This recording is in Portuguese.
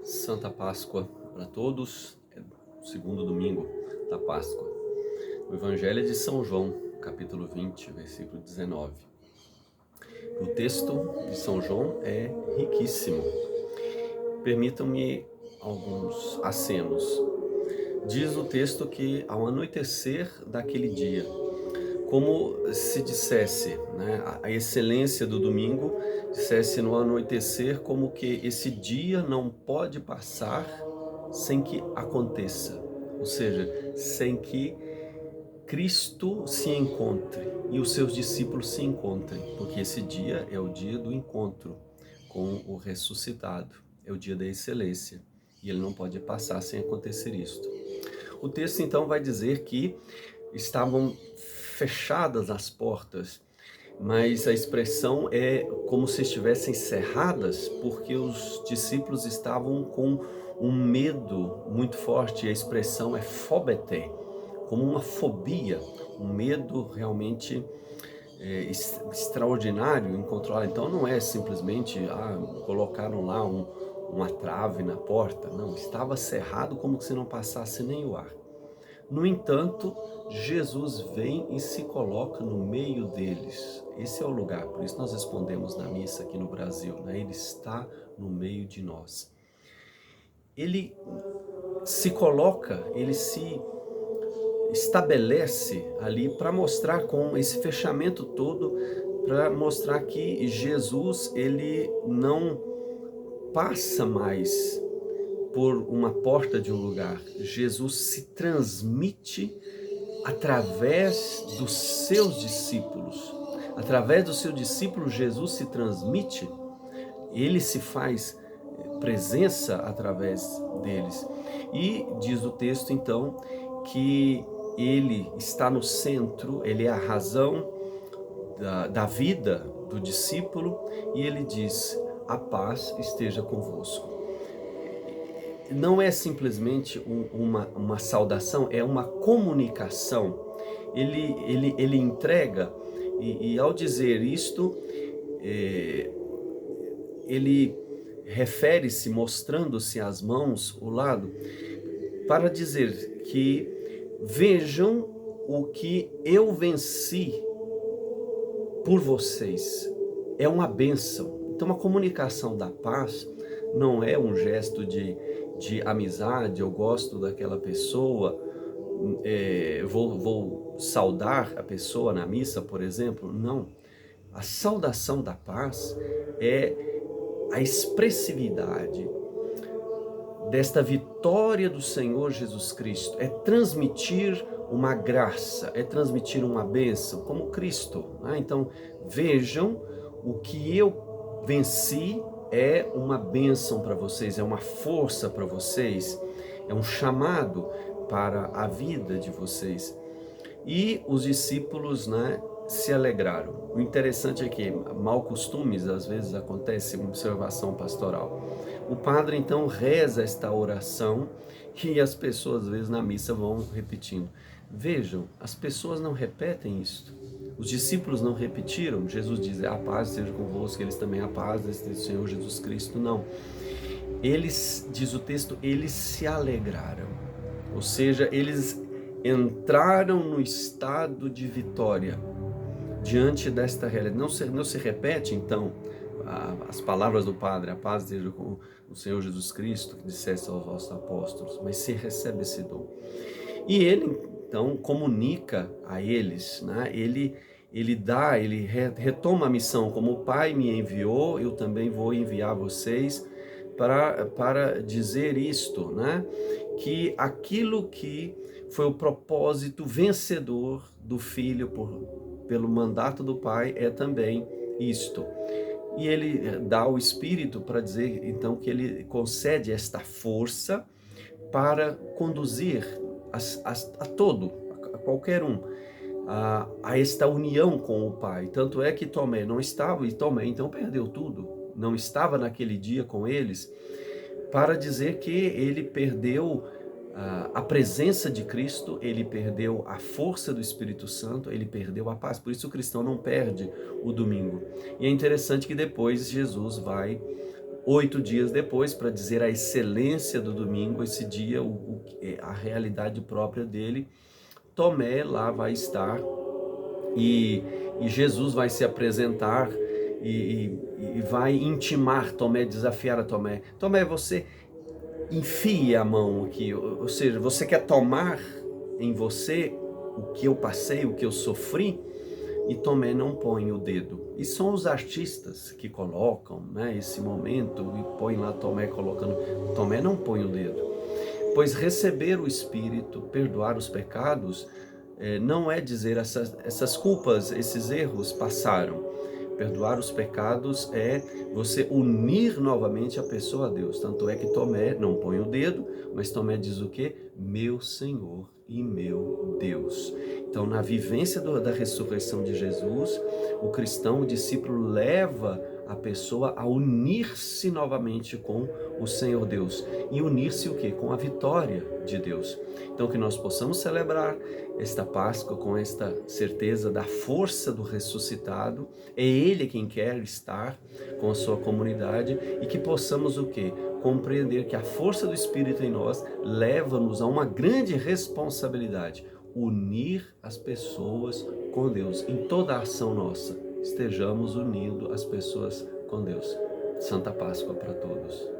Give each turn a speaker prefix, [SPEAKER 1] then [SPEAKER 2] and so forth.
[SPEAKER 1] Santa Páscoa para todos, é o segundo domingo da Páscoa. O Evangelho é de São João, capítulo 20, versículo 19. O texto de São João é riquíssimo. Permitam-me alguns acenos. Diz o texto que ao anoitecer daquele dia, como se dissesse, né, a excelência do domingo, dissesse no anoitecer como que esse dia não pode passar sem que aconteça, ou seja, sem que Cristo se encontre e os seus discípulos se encontrem, porque esse dia é o dia do encontro com o ressuscitado, é o dia da excelência, e ele não pode passar sem acontecer isto. O texto então vai dizer que estavam fechadas as portas, mas a expressão é como se estivessem cerradas, porque os discípulos estavam com um medo muito forte. A expressão é phobete, como uma fobia, um medo realmente extraordinário, incontrolável. Então não é simplesmente colocaram lá uma trave na porta, não, estava cerrado como se não passasse nem o ar. No entanto, Jesus vem e se coloca no meio deles. Esse é o lugar, por isso nós respondemos na missa aqui no Brasil, né? Ele está no meio de nós. Ele se coloca, ele se estabelece ali para mostrar, com esse fechamento todo, para mostrar que Jesus, ele não passa mais por uma porta de um lugar. Jesus se transmite através dos seus discípulos. Através dos seus discípulos, Jesus se transmite, ele se faz presença através deles. E diz o texto então que ele está no centro, ele é a razão da vida do discípulo, e ele diz: a paz esteja convosco. Não é simplesmente uma saudação, é uma comunicação. Ele entrega, e ao dizer isto, ele refere-se, mostrando-se as mãos, o lado, para dizer que vejam o que eu venci por vocês. É uma bênção. Então a comunicação da paz não é um gesto de amizade, eu gosto daquela pessoa, vou saudar a pessoa na missa, por exemplo. Não. A saudação da paz é a expressividade desta vitória do Senhor Jesus Cristo, é transmitir uma graça, é transmitir uma bênção, como Cristo. Então, vejam, o que eu venci é uma bênção para vocês, é uma força para vocês, é um chamado para a vida de vocês. E os discípulos, né, se alegraram. O interessante é que mal costumes às vezes acontece, uma observação pastoral. O padre então reza esta oração e as pessoas às vezes na missa vão repetindo. Vejam, as pessoas não repetem isto. Os discípulos não repetiram. Jesus diz: a paz seja convosco, eles também a paz do Senhor Jesus Cristo. Não. Eles, diz o texto, eles se alegraram. Ou seja, eles entraram no estado de vitória diante desta realidade. Não se repete, então, as palavras do Padre: a paz esteja com o Senhor Jesus Cristo, que dissesse aos vossos apóstolos, mas se recebe esse dom. E ele, então, comunica a eles, né? Ele retoma a missão: como o Pai me enviou, eu também vou enviar vocês para dizer isto, né? Que aquilo que foi o propósito vencedor do Filho pelo mandato do Pai é também isto. E ele dá o Espírito para dizer, então, que ele concede esta força para conduzir a qualquer um, a esta união com o Pai. Tanto é que Tomé não estava, e Tomé então perdeu tudo, não estava naquele dia com eles, para dizer que ele perdeu a presença de Cristo, ele perdeu a força do Espírito Santo, ele perdeu a paz. Por isso o cristão não perde o domingo. E é interessante que depois Jesus vai 8 dias depois, para dizer a excelência do domingo, esse dia, a realidade própria dele, Tomé lá vai estar e, e Jesus vai se apresentar e vai intimar Tomé, desafiar a Tomé. Tomé, você enfie a mão aqui, ou seja, você quer tomar em você o que eu passei, o que eu sofri? E Tomé não põe o dedo. E são os artistas que colocam, né, esse momento e põe lá Tomé colocando. Tomé não põe o dedo. Pois receber o Espírito, perdoar os pecados, não é dizer essas culpas, esses erros passaram. Perdoar os pecados é você unir novamente a pessoa a Deus. Tanto é que Tomé não põe o dedo, mas Tomé diz o quê? Meu Senhor e meu Deus. Então, na vivência da ressurreição de Jesus, o cristão, o discípulo, leva a pessoa a unir-se novamente com o Senhor Deus. E unir-se o quê? Com a vitória de Deus. Então, que nós possamos celebrar esta Páscoa com esta certeza da força do ressuscitado. É Ele quem quer estar com a sua comunidade e que possamos o quê? Compreender que a força do Espírito em nós leva-nos a uma grande responsabilidade, unir as pessoas com Deus. Em toda a ação nossa, estejamos unindo as pessoas com Deus. Santa Páscoa para todos.